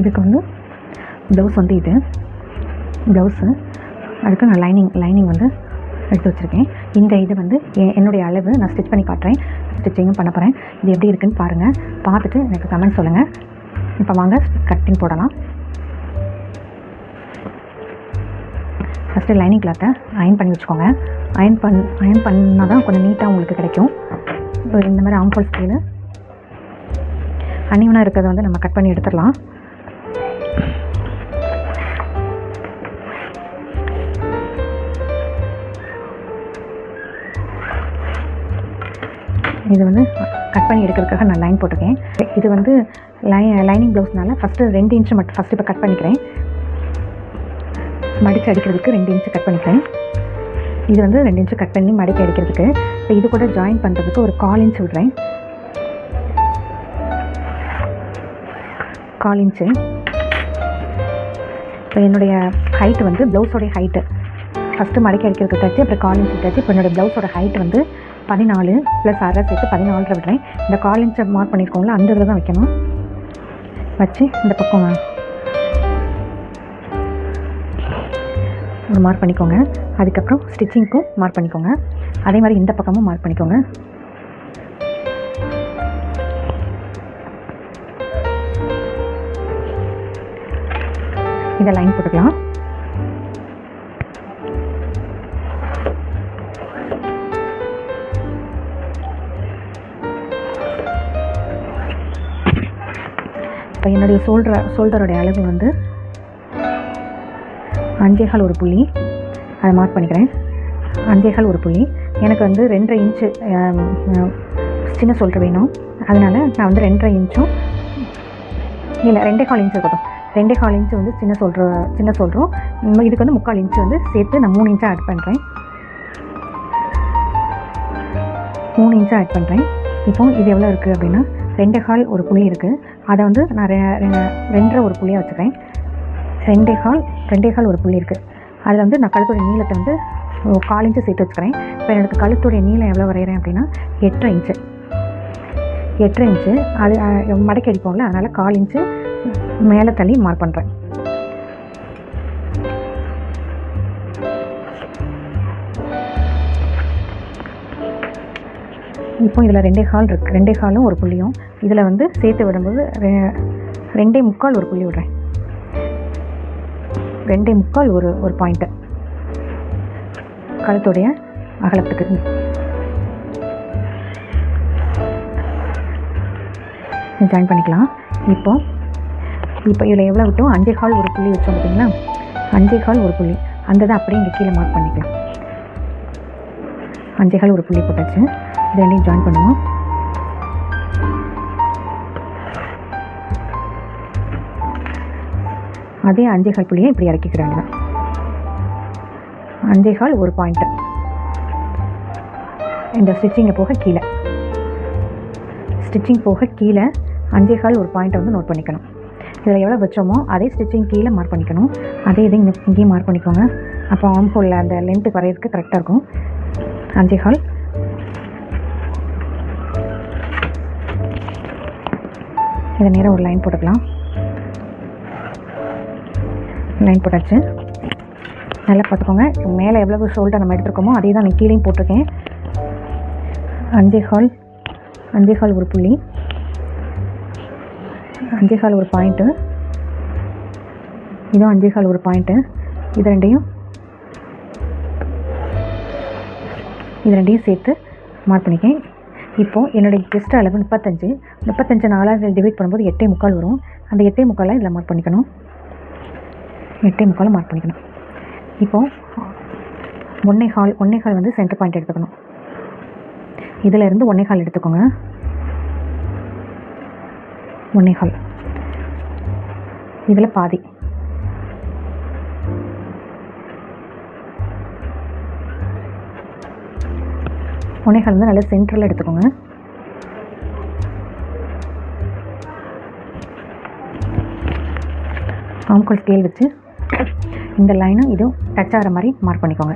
இதுக்கு வந்து ப்ளவுஸ் வந்து இது ப்ளவுஸு, அதுக்கு நான் லைனிங் வந்து எடுத்து வச்சுருக்கேன். இந்த இது வந்து என்னுடைய அளவு நான் ஸ்டிச் பண்ணி காட்டுறேன். ஸ்டிச்சிங்கும் பண்ண போகிறேன். இது எப்படி இருக்குதுன்னு பாருங்கள். பார்த்துட்டு எனக்கு கமெண்ட் சொல்லுங்கள். இப்போ வாங்க கட்டிங் போடலாம். ஃபஸ்ட்டு லைனிங் கிளாத்தை அயன் பண்ணி வச்சுக்கோங்க. அயன் பண்ணால் தான் கொஞ்சம் நீட்டாக உங்களுக்கு கிடைக்கும். இப்போ இந்த மாதிரி ஆம்ஹோல் ஸ்கேலு அன்னிவனாக இருக்கிறத வந்து நம்ம கட் பண்ணி எடுத்துடலாம். இது வந்து கட் பண்ணி எடுக்கிறதுக்காக நான் லைன் போட்டிருக்கேன். இது வந்து லைனிங் ப்ளவுஸ்னால ஃபஸ்ட்டு 2 இன்ச்சு மட்டும் ஃபஸ்ட்டு இப்போ கட் பண்ணிக்கிறேன். மடித்து அடிக்கிறதுக்கு 2 இன்ச்சு கட் பண்ணிக்கிறேன். இது வந்து 2 இன்ச்சு கட் பண்ணி மடித்து அடிக்கிறதுக்கு. இப்போ இது கூட ஜாயின் பண்ணுறதுக்கு ஒரு 1/4 இன்ச்சு விடுறேன். 1/4 இன்ச்சு. இப்போ என்னுடைய ஹைட்டு வந்து ப்ளவுஸோடைய ஹைட்டு ஃபஸ்ட்டு மடக்கி அடிக்கிறதுக்கு தச்சு, அப்புறம் 1/4 இன்ச்சு தச்சு. இப்போ என்னோடய ப்ளவுஸோட ஹைட் வந்து 14 + அரை சேர்த்து 14 விடுறேன். இந்த 1/4 இன்ச்சை மார்க் பண்ணியிருக்கோங்களா, அந்த இதில் தான் வைக்கணும். வச்சு இந்த பக்கம் ஒரு மார்க் பண்ணிக்கோங்க. அதுக்கப்புறம் ஸ்டிச்சிங்க்கும் மார்க் பண்ணிக்கோங்க. அதே மாதிரி இந்த பக்கமும் மார்க் பண்ணிக்கோங்க. இதை லைன் போட்டுக்கலாம். இப்போ என்னுடைய ஷோல்டருடைய அளவு வந்து 5.25 ஒரு புள்ளி, அதை மார்க் பண்ணிக்கிறேன். 5.25 ஒரு புள்ளி. எனக்கு வந்து 2.5 இன்ச்சு சின்ன ஷோல்டர் வேணும். அதனால் நான் வந்து 2.5 இன்ச்சும் இல்லை 2.25 இன்ச்சு இருக்கட்டும். 2.25 இன்ச்சு வந்து சின்ன ஷோல்டரும் இதுக்கு வந்து 3/4 இன்ச்சு வந்து சேர்த்து நான் 3 இன்ச்சாக ஆட் பண்ணுறேன். 3 இன்ச்சாக ஆட் பண்ணுறேன். இப்போது இது எவ்வளோ இருக்குது அப்படின்னா 2.25 ஒரு புள்ளி இருக்குது. அதை வந்து நான் 2.5 ஒரு புள்ளியாக வச்சுக்கிறேன். 2.25 ஒரு புள்ளி இருக்குது. அதில் வந்து நான் கழுத்துடைய நீளத்தை வந்து 1/4 இன்ச்சு சேர்த்து வச்சுக்கிறேன். இப்போ எனக்கு கழுத்துடைய நீளம் எவ்வளோ வரைகிறேன் அப்படின்னா 8.5 இன்ச்சு. 8.5 இன்ச்சு அது மடக்கி அடிப்போம்ல, அதனால் 1/4 இன்ச்சு மேலே தள்ளி மார்க் பண்ணுறேன். இப்போ இதில் 2.25 இருக்குது. 2.25 ஒரு புள்ளியும் இதில் வந்து சேர்த்து விடும்போது 2.25 ஒரு புள்ளி விடுறேன். 2.25 ஒரு பாயிண்ட்டு கழுத்துடைய அகலத்துக்கு. ஜாயின் பண்ணிக்கலாம். இப்போ இதில் எவ்வளோ விட்டோம், 5.25 ஒரு புள்ளி வச்சோம் பார்த்தீங்களா, 5.25 ஒரு புள்ளி. அந்த தான் அப்படியே இங்கே கீழே மார்க் பண்ணிக்கலாம். 5.25 ஒரு புள்ளி போட்டாச்சு. இது ரெண்டையும் ஜாயின் பண்ணுவோம். அதே 5.25 புள்ளியை இப்படி இறக்கிக்கிறாங்க. 5.25 ஒரு பாயிண்ட்டு இந்த ஸ்டிச்சிங்கை போக கீழே 5.25 ஒரு பாயிண்ட்டை வந்து நோட் பண்ணிக்கணும். இதில் எவ்வளோ வச்சோமோ அதே ஸ்டிச்சிங் கீழே மார்க் பண்ணிக்கணும். அதே இது இங்கேயும் மார்க் பண்ணிக்கோங்க. அப்போ ஆம்ஹோலில் அந்த லென்த்து வரையிறதுக்கு கரெக்டாக இருக்கும். 5.25 இதை நேரம் ஒரு லைன் போட்டுக்கலாம். லைன் போட்டாச்சு. நல்லா பார்த்துக்கோங்க. மேலே எவ்வளவு ஷோல்டர் நம்ம எடுத்துருக்கோமோ அதே தான் நான் கீழேயும் போட்டிருக்கேன். 5.25 ஒரு புள்ளி, 5.25 ஒரு பாயிண்ட்டு, இதுவும் 5.25 ஒரு பாயிண்ட்டு. இது ரெண்டையும் சேர்த்து மார்க் பண்ணிக்கேன். இப்போது என்னுடைய செஸ்ட் அளவு 35 4 டிவைட் பண்ணும்போது 8.25 வரும். அந்த 8.25 இதில் மார்க் பண்ணிக்கணும். 8.25 மார்க் பண்ணிக்கணும். இப்போது 1.25 வந்து சென்டர் பாயிண்ட் எடுத்துக்கணும். இதில் இருந்து 1.25 எடுத்துக்கோங்க. 1.25 இதில் பாதி. ஒன்னேகால் வந்து நல்லா சென்டரில் எடுத்துக்கோங்க. ஆம்கோல் ஸ்கேல் வச்சு இந்த லைனும் இதுவும் டச் ஆகிற மாதிரி மார்க் பண்ணிக்கோங்க.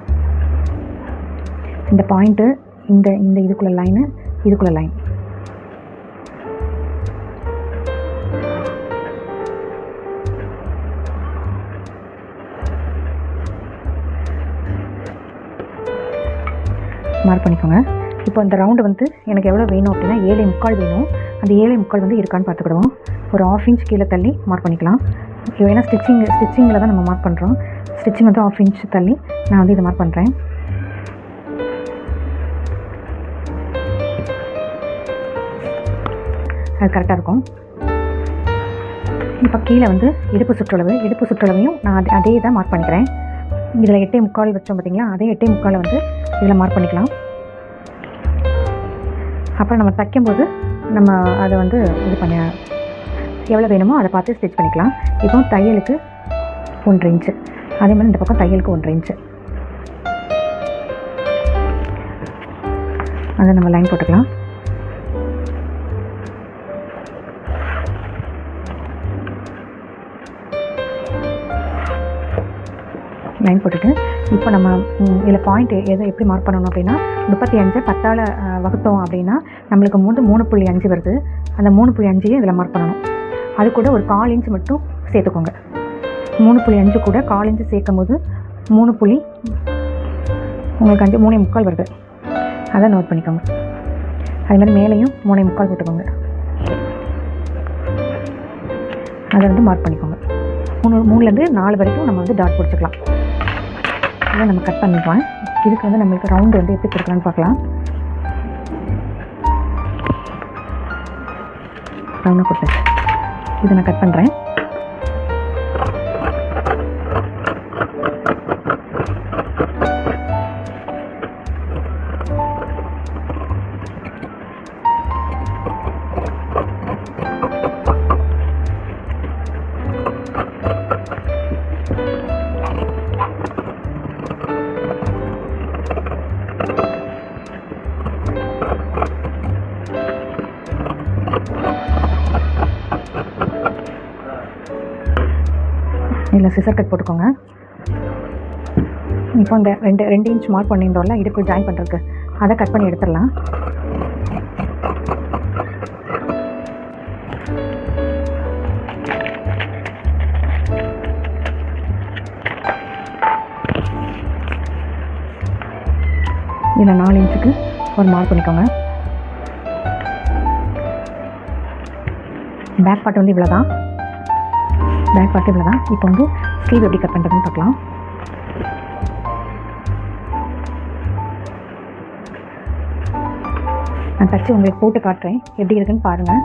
இந்த பாயிண்ட்டு இந்த இதுக்குள்ள லைனு, இதுக்குள்ள லைன். மார்க் பண்ணிக்கோங்க. இப்போ இந்த ரவுண்டு வந்து எனக்கு எவ்வளோ வேணும் அப்படின்னா 7.25 வேணும். அந்த 7.25 வந்து இருக்கான்னு பார்த்துக்கிடுவோம். ஒரு 1/2 இன்ச் கீழே தள்ளி மார்க் பண்ணிக்கலாம். ஏன்னா ஸ்டிச்சிங்கில் தான் நம்ம மார்க் பண்ணுறோம். ஸ்டிச்சிங் வந்து 1/2 இன்ச் தள்ளி நான் வந்து இதை மார்க் பண்ணுறேன். அது கரெக்டாக இருக்கும். இப்போ கீழே வந்து இடுப்பு சுற்றளவையும் நான் அதே தான் மார்க் பண்ணிக்கிறேன். இதில் 8.25 வச்சோம் பார்த்தீங்களா, அதே 8.25 வந்து இதில் மார்க் பண்ணிக்கலாம். அப்புறம் நம்ம தைக்கும்போது நம்ம அதை வந்து இது பண்ண எவ்வளோ வேணுமோ அதை பார்த்து ஸ்டிச் பண்ணிக்கலாம். இப்போ தையலுக்கு 1.5 இன்ச்சு, அதே மாதிரி இந்த பக்கம் தையலுக்கு 1.5 இன்ச்சு அதை நம்ம லைன் போட்டுக்கலாம். லைன் போட்டுட்டு இப்போ நம்ம இதில் பாயிண்ட் எப்படி மார்க் பண்ணணும் அப்படின்னா 35 10ஆல் வகுத்தோம் அப்படின்னா நம்மளுக்கு 3.5 வருது. அந்த 3.5 இதில் மார்க் பண்ணணும். அது கூட ஒரு 1/4 இன்ச் மட்டும் சேர்த்துக்கோங்க. 3.5 கூட 1/4 இன்ச்சு சேர்க்கும் போது 3 உங்களுக்கு 3.25 வருது. அதை நோட் பண்ணிக்கோங்க. அதே மாதிரி மேலேயும் 3.25 போட்டுக்கோங்க. அதை வந்து மார்க் பண்ணிக்கோங்க. 3லேருந்து 4 வரைக்கும் நம்ம வந்து டாட் பிடிச்சிக்கலாம். அதை நம்ம கட் பண்ணிக்கலாம். இதுக்கு வந்து நம்மளுக்கு ரவுண்டு வந்து எப்படி கொடுக்கலான்னு பார்க்கலாம். ரவுண்டாக கொடுத்தாச்சு. இதை நான் கட் பண்ணுறேன். இதில் சிசர் கட் போட்டுக்கோங்க. இப்போ இந்த 2 இன்ச் மார்க் பண்ணியிருந்தோம்ல இடுப்பு ஜாயின் பண்ணுறதுக்கு, அதை கட் பண்ணி எடுத்துடலாம். இதில் 4 இன்ச்சுக்கு ஒரு மார்க் பண்ணிக்கோங்க. பேக் பார்ட் வந்து இவ்வளோ தான். இப்போ வந்து ஸ்லீவ் எப்படி கட் பண்ணுறதுன்னு பார்க்கலாம். நான் தச்சு உங்களுக்கு போட்டு காட்டுறேன், எப்படி இருக்குன்னு பாருங்கள்.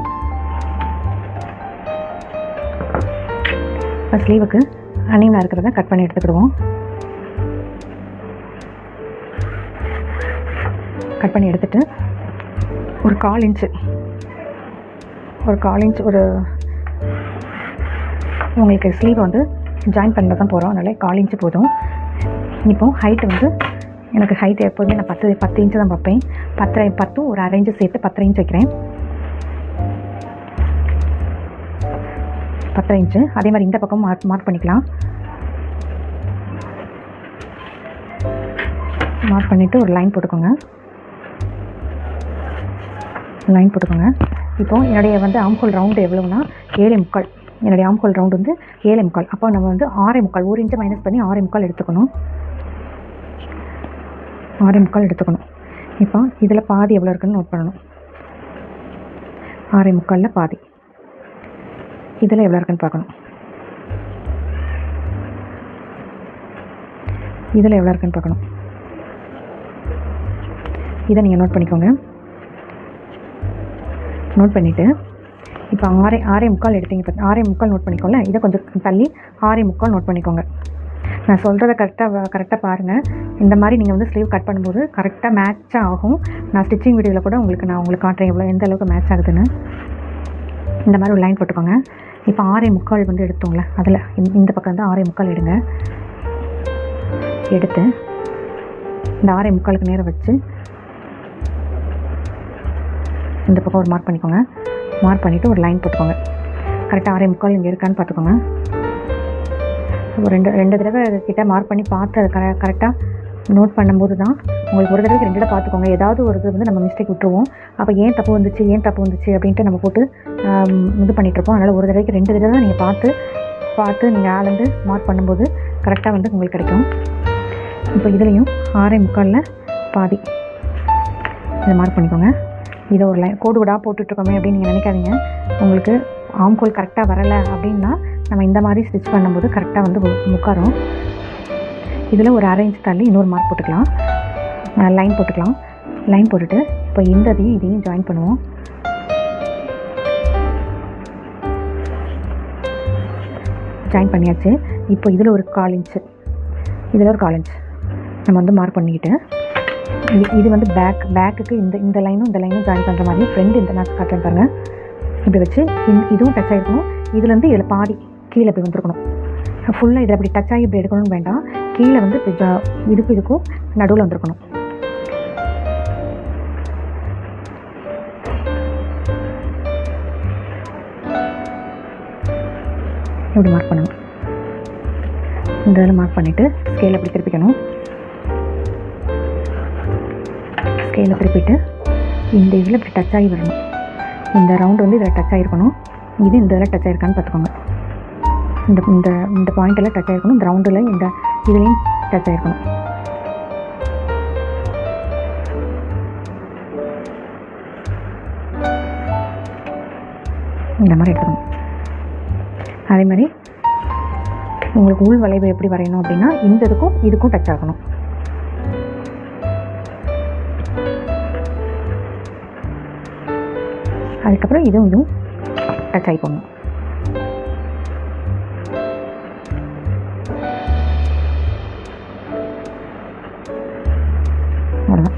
இப்போ ஸ்லீவுக்கு அனீவனாக இருக்கிறத கட் பண்ணி எடுத்துக்கிடுவோம். கட் பண்ணி எடுத்துகிட்டு ஒரு 1/4 இன்ச்சு ஒரு உங்களுக்கு ஸ்லீவ் வந்து ஜாயின் பண்ண தான் போகிறோம். அதனால் 1/4 இன்ச்சு போதும். இப்போது ஹைட்டு வந்து எனக்கு ஹைட் எப்போதுமே நான் 10 இன்ச்சு தான் பார்ப்பேன். 10 ஒரு 1/2 இன்ச்சு சேர்த்து 10 இன்ச்சு வைக்கிறேன். 10 இன்ச்சு. அதே மாதிரி இந்த பக்கம் மார்க் பண்ணிக்கலாம். மார்க் பண்ணிவிட்டு ஒரு லைன் போட்டுக்கோங்க. இப்போது என்னுடைய வந்து ஆம்ஹோல் ரவுண்டு எவ்வளோன்னா 7.25. என்னுடைய ஆம்ஹோல் ரவுண்டு வந்து 7.25. அப்போ நம்ம வந்து 6.25 1 இன்ச்சு மைனஸ் பண்ணி 6.25 எடுத்துக்கணும். 6.25 எடுத்துக்கணும். இப்போ இதில் பாதி எவ்வளோ இருக்குன்னு நோட் பண்ணணும். 6.25 பாதி. இதில் எவ்வளோ இருக்குன்னு பார்க்கணும். இதில் எவ்வளோ இருக்குன்னு பார்க்கணும். இதை நீங்கள் நோட் பண்ணிக்கோங்க. நோட் பண்ணிவிட்டு இப்போ 6.25 எடுத்தீங்க. 6.25 நோட் பண்ணிக்கோங்க. இதை கொஞ்சம் தள்ளி 6.25 நோட் பண்ணிக்கோங்க. நான் சொல்கிறத கரெக்டாக பாருங்கள். இந்த மாதிரி நீங்கள் வந்து ஸ்லீவ் கட் பண்ணும்போது கரெக்டாக மேட்சாக ஆகும். நான் ஸ்டிச்சிங் வீடியோவில் கூட உங்களுக்கு காட்டுறேன் எந்த அளவுக்கு மேட்ச் ஆகுதுன்னு. இந்த மாதிரி ஒரு லைன் போட்டுக்கோங்க. இப்போ 6.25 வந்து எடுத்தோங்களே, அதில் இந்த பக்கம் வந்து 6.25 எடுங்க. எடுத்து இந்த 6.25க்கு நேரம் வச்சு இந்த பக்கம் ஒரு மார்க் பண்ணிக்கோங்க. மார்க் பண்ணிவிட்டு ஒரு லைன் போட்டுக்கோங்க. கரெக்டாக 6.25 இங்கே இருக்கான்னு பார்த்துக்கோங்க. ஒரு ரெண்டு தடவை கிட்ட மார்க் பண்ணி பார்த்து அதை கரெக்டாக நோட் பண்ணும்போது தான் உங்களுக்கு ஒரு தடவைக்கு 2 தடவை பார்த்துக்கோங்க. ஏதாவது ஒரு இது வந்து நம்ம மிஸ்டேக் விட்டுருவோம். அப்போ ஏன் தப்பு வந்துச்சு அப்படின்ட்டு நம்ம போட்டு இது பண்ணிகிட்ருப்போம். அதனால் ஒரு தடவைக்கு 2 தடவை தான் நீங்கள் பார்த்து நீங்கள் ஆளந்து மார்க் பண்ணும்போது கரெக்டாக வந்து உங்களுக்கு கிடைக்கும். இப்போ இதுலேயும் 6.25 பாதி இதை மார்க் பண்ணிக்கோங்க. இதை ஒரு லைன் கோடு விடாக போட்டுட்ருக்கோமே அப்படின்னு நீங்கள் நினைக்காதீங்க. உங்களுக்கு ஆம்கோல் கரெக்டாக வரலை அப்படின்னா நம்ம இந்த மாதிரி ஸ்டிச் பண்ணும்போது கரெக்டாக வந்து உட்காரும். இதில் ஒரு 1/2 இன்ச் தள்ளி இன்னொரு மார்க் போட்டுக்கலாம், லைன் போட்டுக்கலாம். லைன் போட்டுட்டு இப்போ இதையும் ஜாயின் பண்ணுவோம். ஜாயின் பண்ணியாச்சு. இப்போ இதில் ஒரு 1/4 இன்ச்சு, இதில் ஒரு 1/4 இன்ச் நம்ம வந்து மார்க் பண்ணிக்கிட்டு இது வந்து பேக்குக்கு இந்த லைனும் ஜாயின் பண்ணுற மாதிரி ஃப்ரெண்டு இந்த நான் காட்டுறேன் பாருங்கள். இப்படி வச்சு இதுவும் டச் ஆகிருக்கணும். இதுலேருந்து இதில் பாதி கீழே இப்படி வந்துருக்கணும். ஃபுல்லாக இதில் அப்படி டச் ஆகி இப்படி எடுக்கணும்னு வேண்டாம். கீழே வந்து இதுக்கும் நடுவில் வந்துருக்கணும். இப்படி மார்க் பண்ணணும். இந்த இதில் மார்க் பண்ணிவிட்டு ஸ்கேலை அப்படி திருப்பிக்கணும். ஸ்கேலை திருப்பிட்டு இந்த இதில் இப்படி டச் ஆகி வரணும். இந்த ரவுண்டு வந்து இதில் டச் ஆகிருக்கணும். இது இந்த இதில் டச் ஆகிருக்கான்னு பார்த்துக்கோங்க. இந்த பாயிண்டில் டச் ஆகிருக்கணும். இந்த ரவுண்டில் இதுலேயும் டச் ஆகிருக்கணும். இந்த மாதிரி எடுத்துக்கணும். அதே மாதிரி உங்களுக்கு உள் வளைவு எப்படி வரையணும் அப்படின்னா இந்த இதுக்கும் டச் ஆகணும். அதுக்கப்புறம் இதுவும் டச் ஆகி போடணும். அவ்வளோதான்.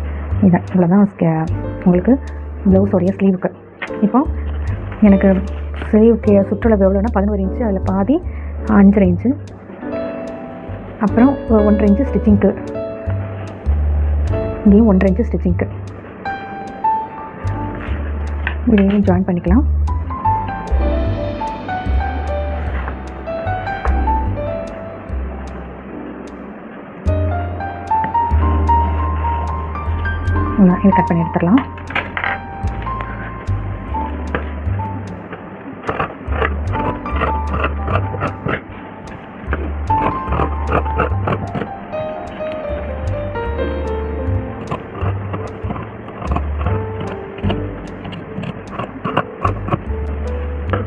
இவ்வளோதான் உங்களுக்கு ப்ளவுஸோடைய ஸ்லீவுக்கு. இப்போ எனக்கு ஸ்லீவுக்கு சுற்றளவு எவ்வளோன்னா 11 இன்ச்சு, அதில் பாதி 5.5 இன்ச்சு, அப்புறம் 1.5 இன்ச்சு ஸ்டிச்சிங்க்கு, இங்கேயும் 1.5 இன்ச்சு ஸ்டிச்சிங்க்கு. இதையும் ஜாயின் பண்ணிக்கலாம். இது கட் பண்ணி எடுத்துடலாம்.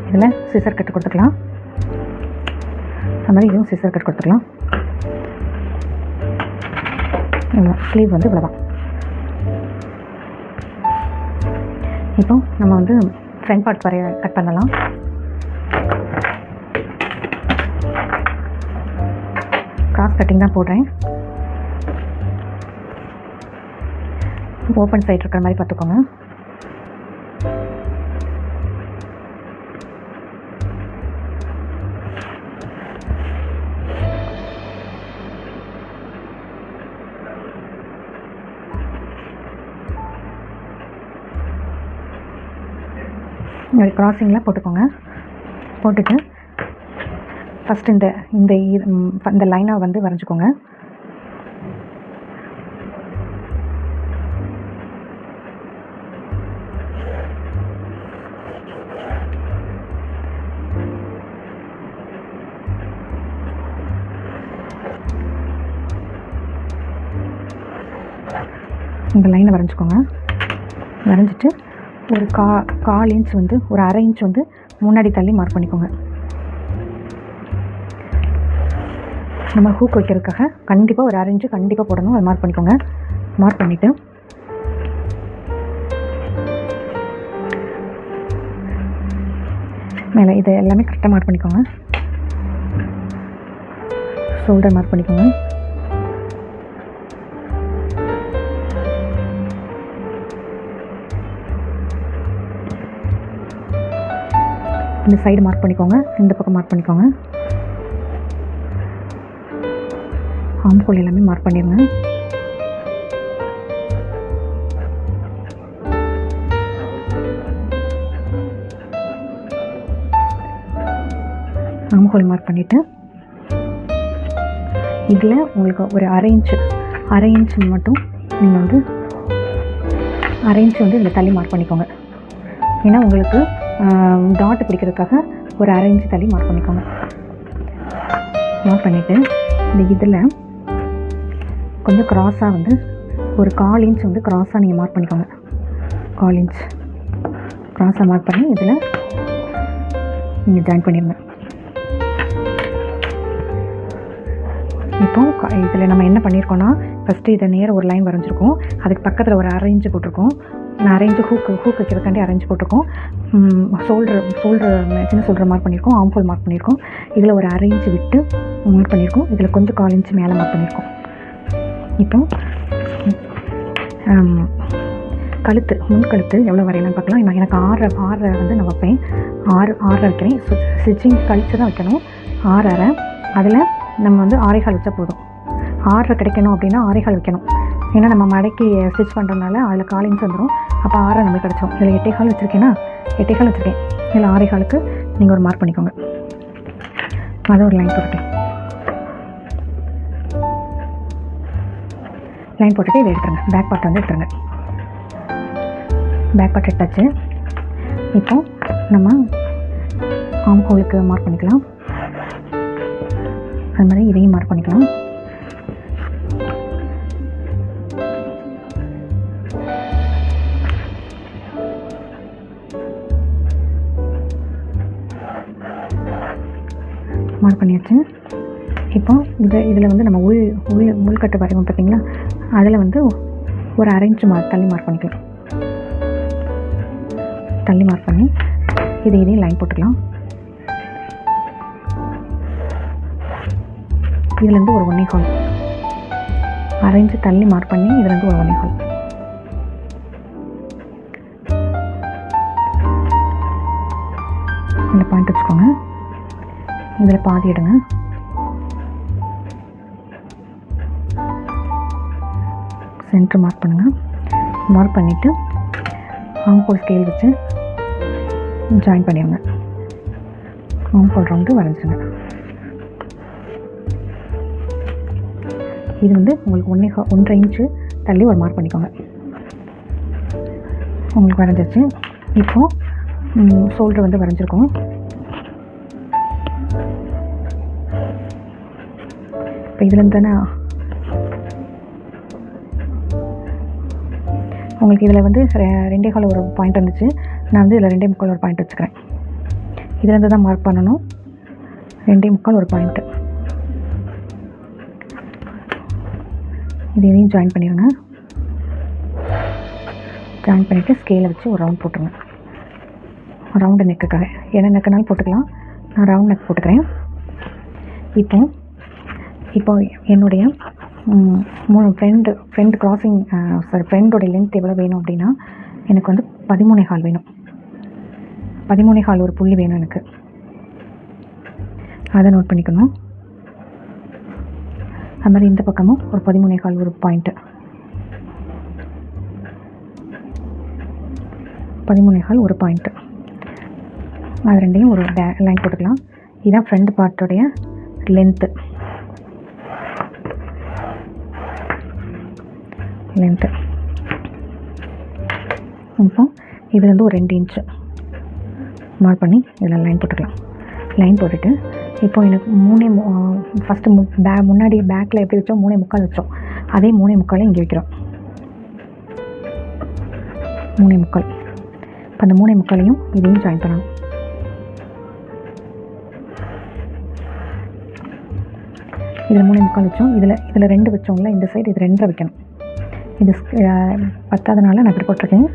இதில் சிசர் கட் கொடுத்துக்கலாம். அது மாதிரி இதுவும் சிசர் கட் கொடுத்துக்கலாம். ஸ்லீவ் வந்து இவ்வளோதான். இப்போ நம்ம வந்து ஃப்ரண்ட் பார்ட் கட் பண்ணலாம். கிராஸ் கட்டிங் தான் போடுறேன். ஓப்பன் சைடு இருக்கிற மாதிரி பார்த்துக்கோங்க. இப்படி க்ராஸிங்கில் போட்டுக்கோங்க. போட்டுட்டு ஃபஸ்ட்டு இந்த லைனாக வந்து வரைஞ்சிக்கோங்க. இந்த லைனை வரைஞ்சிக்கோங்க. வரைஞ்சிட்டு ஒரு 1/4 இன்ச் வந்து ஒரு 1/2 இன்ச் வந்து முன்னாடி தள்ளி மார்க் பண்ணிக்கோங்க. நம்ம ஹூக் வைக்கிறதுக்காக கண்டிப்பாக ஒரு 1/2 இன்ச்சு கண்டிப்பாக போடணும். அதை மார்க் பண்ணிக்கோங்க. மார்க் பண்ணிவிட்டு மேலே இதை எல்லாமே கரெக்டாக மார்க் பண்ணிக்கோங்க. ஷோல்டர் மார்க் பண்ணிக்கோங்க. இந்த சைடு மார்க் பண்ணிக்கோங்க. இந்த பக்கம் மார்க் பண்ணிக்கோங்க. ஆம்கோல் எல்லாமே மார்க் பண்ணிடுங்க. ஆம்கோல் மார்க் பண்ணிவிட்டு இதில் உங்களுக்கு ஒரு 1/2 இன்ச் மட்டும் நீங்கள் வந்து 1/2 இன்ச் வந்து இதில் தள்ளி மார்க் பண்ணிக்கோங்க. ஏன்னா உங்களுக்கு டாட் பிடிக்கிறதுக்காக ஒரு 1/2 இன்ச் தள்ளி மார்க் பண்ணிக்கோங்க. மார்க் பண்ணிவிட்டு இந்த இதில் கொஞ்சம் க்ராஸாக வந்து ஒரு 1/4 இன்ச் வந்து க்ராஸாக நீங்கள் மார்க் பண்ணிக்கோங்க. 1/4 இன்ச் க்ராஸாக மார்க் பண்ணி இதில் நீங்கள் ஜாயின் பண்ணிடுங்க. இப்போ இதில் நம்ம என்ன பண்ணியிருக்கோன்னா, ஃபஸ்ட்டு இதை நேராக ஒரு லைன் வரைஞ்சிருக்கோம். அதுக்கு பக்கத்தில் ஒரு 1/2 இன்ச்சு போட்டிருக்கோம். நான் 1/2 இன்ச்சு ஹூக் வைக்கிறதுக்காண்டி 1/2 இன்ச்சு போட்டிருக்கோம். ஷோல்டர் சின்ன ஷோல்டர் மார்க் பண்ணியிருக்கோம். ஆர்ம் ஹோல் மார்க் பண்ணியிருக்கோம். இதில் ஒரு 1/2 இன்ச்சு விட்டு மார்க் பண்ணியிருக்கோம். இதில் கொஞ்சம் 1/4 இன்ச்சு மேலே மார்க் பண்ணியிருக்கோம். இப்போ கழுத்து, முன்கழுத்து எவ்வளோ வரையலாம் பார்க்கலாம். எனக்கு 6 வந்து நான் வைப்பேன். 6 வைக்கிறேன். ஸ்டிச்சிங் கழிச்சு தான் வைக்கணும். 6 அதில் நம்ம வந்து 6.25 வச்சா போதும். 6 கிடைக்கணும் அப்படின்னா 6.25 வைக்கணும். ஏன்னா நம்ம மடக்கி ஸ்டிச் பண்ணுறதுனால அதில் 1/4 இன்ச் வந்துடும். அப்போ 6 நம்மளுக்கு கிடச்சோம். இதில் 8.25 வச்சுருக்கேன்னா 8.25 வச்சுருக்கேன். இதில் 6.25க்கு நீங்கள் ஒரு மார்க் பண்ணிக்கோங்க. அதை ஒரு லைன் போட்டுட்டேன். லைன் போட்டுட்டு இதை எடுத்துருங்க. பேக் பார்ட் வந்து எடுத்துருங்க. பேக் பார்ட் எடுத்தாச்சு. இப்போ நம்ம ஆர்ம் ஹோலுக்கு மார்க் பண்ணிக்கலாம். அது மாதிரி இதையும் மார்க் பண்ணிக்கலாம். மார்க் பண்ணியாச்சு. இப்போ இதில் வந்து நம்ம உள்கட்டு வரைவோம் பார்த்தீங்களா, அதில் வந்து ஒரு 1/2 இன்ச்சு தள்ளி மார்க் பண்ணிக்கலாம். தள்ளி மார்க் பண்ணி இதையும் லைன் போட்டுக்கலாம். இதுலேருந்து ஒரு 1.25 1/2 இன்ச்சு தள்ளி மார்க் பண்ணி இதுலேருந்து ஒரு 1.25 இந்த பாயிண்ட் வச்சுக்கோங்க. இதில் பாதி எடுங்க. சென்டர் மார்க் பண்ணுங்கள். மார்க் பண்ணிவிட்டு ஆர்ம் ஹோல் ஸ்கேல் வச்சு ஜாயின் பண்ணிடுங்க. ஆர்ம் ஹோல் ரவுண்டு வரைஞ்சிடுங்க. இது வந்து உங்களுக்கு 1.5 இன்ச்சு தள்ளி ஒரு மார்க் பண்ணிக்கோங்க. உங்களுக்கு வரைஞ்சிச்சு. இப்போது ஷோல்டர் வந்து வரைஞ்சிருக்கோம். இப்போ இதுலேருந்து தானே உங்களுக்கு இதில் வந்து 2.25 ஒரு பாயிண்ட் வந்துச்சு. நான் வந்து இதில் 2.25 ஒரு பாயிண்ட் வச்சுக்கிறேன். இதுலேருந்து தான் மார்க் பண்ணணும். 2.25 ஒரு பாயிண்ட்டு. இது எதையும் ஜாயின் பண்ணிடுங்க. ஜாயின் பண்ணிவிட்டு ஸ்கேலை வச்சு ஒரு ரவுண்ட் போட்டுருங்க. ரவுண்டு நெக்குக்காக என்ன நெக்குனாலும் போட்டுக்கலாம். நான் ரவுண்ட் நெக் போட்டுக்கிறேன். இப்போ என்னுடைய ஃப்ரெண்டு க்ராஸிங் ஃப்ரெண்டோடைய லென்த் எவ்வளோ வேணும் அப்படின்னா, எனக்கு வந்து 13.25 வேணும். 13.25 ஒரு புள்ளி வேணும் எனக்கு. அதை நோட் பண்ணிக்கணும். அது மாதிரி இந்த பக்கமும் ஒரு 13.25 ஒரு பாயிண்ட்டு. 13.25 ஒரு பாயிண்ட்டு. அது ரெண்டையும் ஒரு லைன் போட்டுக்கலாம். இதுதான் ஃப்ரண்ட் பார்ட்டோடைய லென்த்து. இப்போ இதுலேருந்து ஒரு 2 இன்ச்சு மார்க் பண்ணி இதில் லைன் போட்டுக்கலாம். லைன் போட்டுட்டு இப்போ எனக்கு ஃபஸ்ட்டு முன்னாடி பேக்கில் எப்படி வச்சோம் 3.25 வச்சோம். அதே 3.25 இங்கே வைக்கிறோம். 3.25. இப்போ அந்த 3.25 இதையும் ஜாயின் பண்ணணும். இதில் 3.25 வச்சோம். இதில் 2 வச்சோம்ல, இந்த சைடு இது 2 வைக்கணும். இது 10ஆவதுனால நான் இப்படி போட்டிருக்கேன்.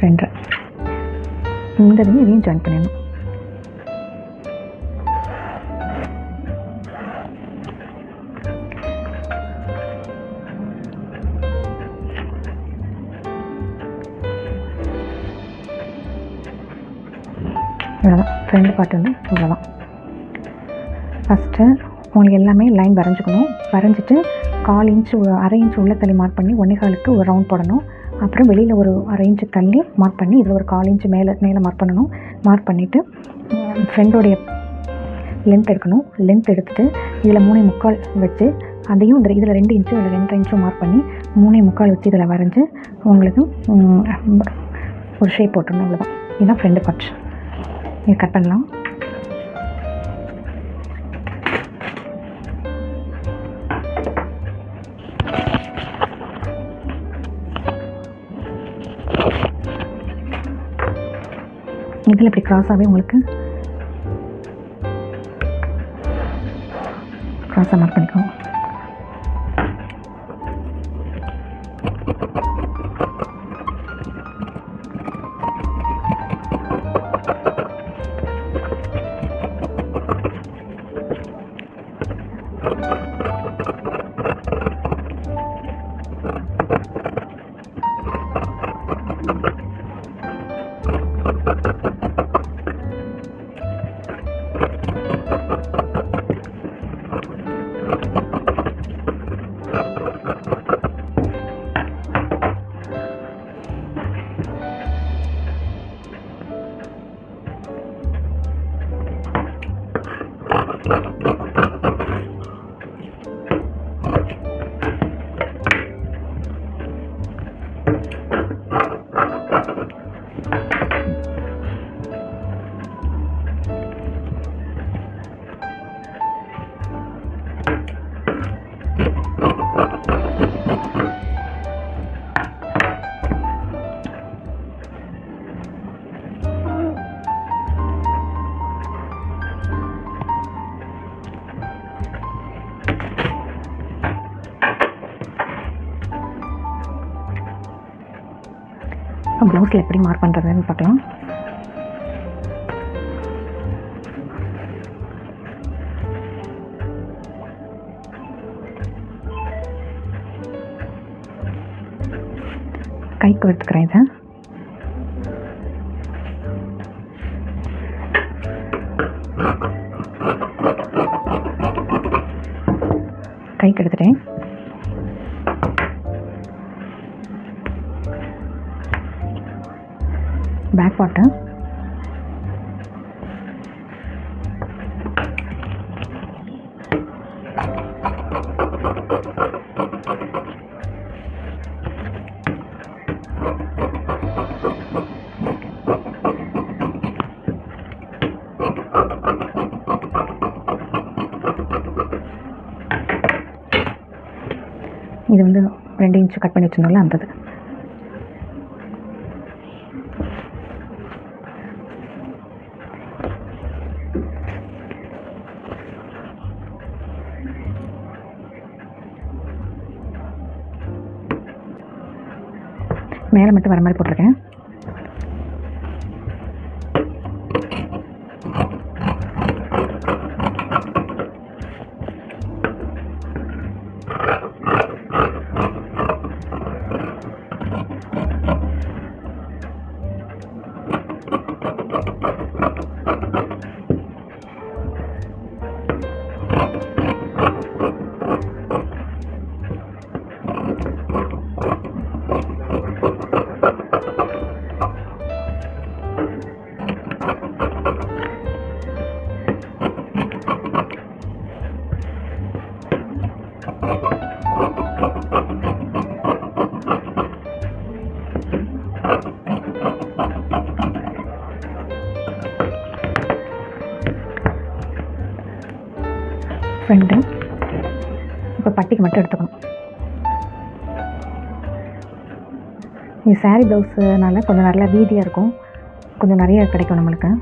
2 இதையும் ஜாயின் பண்ணிடணும். இவ்வளோதான் ஃப்ரண்ட் பார்ட் வந்து இவ்வளோதான். ஃபஸ்ட்டு உங்களுக்கு எல்லாமே லைன் வரைஞ்சிக்கணும். வரைஞ்சிட்டு 1/4 இன்ச்சு 1/2 இன்ச்சு உள்ள தள்ளி மார்க் பண்ணி 1.25க்கு ஒரு ரவுண்ட் போடணும். அப்புறம் வெளியில் ஒரு 1/2 இன்ச்சு தள்ளி மார்க் பண்ணி இதில் ஒரு 1/4 இன்ச்சு மேலே மார்க் பண்ணணும். மார்க் பண்ணிவிட்டு ஃப்ரெண்டோடைய லென்த் எடுக்கணும். லென்த் எடுத்துகிட்டு இதில் 3.25 வச்சு அதையும் இதில் 2 இன்ச்சும் இதில் 2.5 இன்ச்சும் மார்க் பண்ணி 3.25 வச்சு இதில் வரைஞ்சி உங்களுக்கு ஒரு ஷேப் போட்டுடணும். அவ்வளோதான். இதுதான் ஃப்ரண்ட் பார்ட். இது கட் பண்ணலாம். மிடில் இப்படி க்ராஸாகவே உங்களுக்கு க்ராஸாக மார்க் பண்ணிக்கோங்க. ப்ளவுஸில் எப்படி மார்க் பண்ணுறதுன்னு பார்க்கலாம். கைக்கு எடுத்துக்கிறேன் இதை. கைக்கு எடுத்துட்டேன். பேக் பார்ட்டு இது வந்து 2 இன்ச்சு கட் பண்ணி வச்சுருந்தோம்ல அந்த இது. மேலே மட்டும் வர மாதிரி போட்டிருக்கேன். ஃப்ரெண்டு இப்போ பட்டிக்கு மட்டும் எடுத்துக்கணும். இது சாரீ ப்ளவுஸுனால கொஞ்சம் நல்லா வீதியாக இருக்கும், கொஞ்சம் நிறைய கிடைக்கும் நம்மளுக்கு.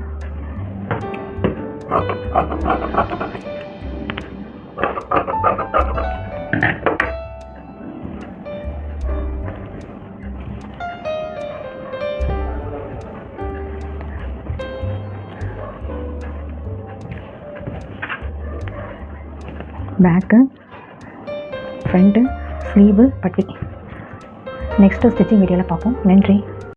பேக்கு, ஃப்ரண்ட்டு, ஸ்லீவு, பட்டி. நெக்ஸ்ட்டு ஸ்டிச்சிங் வீடியோவில் பார்ப்போம். நன்றி.